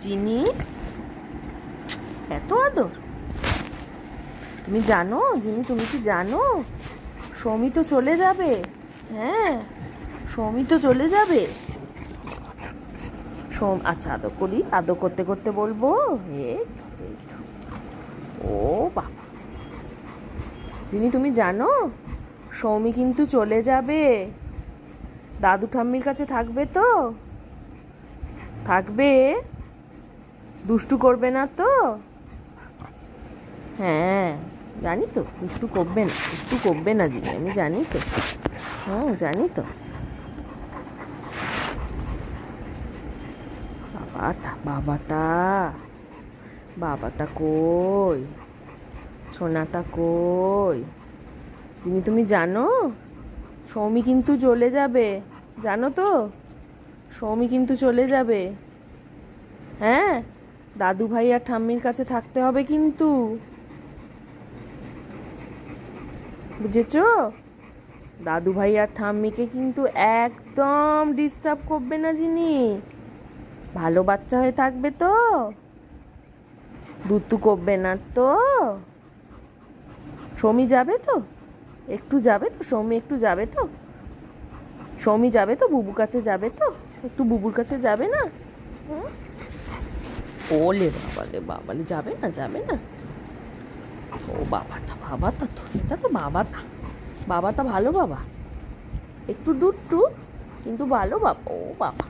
জিনি, এত আদর। তুমি জানো জিনি, তুমি কি জানো সৌমি তো চলে যাবে? হ্যাঁ, সৌমি তো চলে যাবে। আচ্ছা, আদর করি, আদর করতে করতে বলবো। এই তো। ও বাবা, জিনি তুমি জানো সৌমি কিন্তু চলে যাবে। দাদু ঠাম্মির কাছে থাকবে তো? থাকবে? দুষ্টু করবে না তো? হ্যাঁ, জানি তো, দুষ্টু করবে না, দুষ্টু করবে না জিনি, আমি জানি তো। হ্যাঁ, জানি তো। বাবাটা বাবাটা কই? সোনাটা কই? জিনি তুমি জানো সৌমি কিন্তু চলে যাবে, জানো তো? সৌমি কিন্তু চলে যাবে। হ্যাঁ, দাদু ভাই আর ঠাম্মির কাছে থাকতে হবে কিন্তু, বুঝেছো? দাদু ভাই আর ঠাম্মিকে কিন্তু একদম ডিস্টার্ব করবে না জিনি। ভালো বাচ্চা হয়ে থাকবে তো? দুত্তু করবে না তো? সৌমি যাবে তো? একটু যাবে তো? সৌমি একটু যাবে তো? সৌমি যাবে তো? বুবু কাছে যাবে তো? একটু বুবুর কাছে যাবে না? ওলে বাবালে বাবালে, যাবে না, যাবে না। ও বাবাটা তো, এটা তো বাবাটা ভালো বাবা, একটু দুট্টু কিন্তু ভালো বাবা। ও বাবা,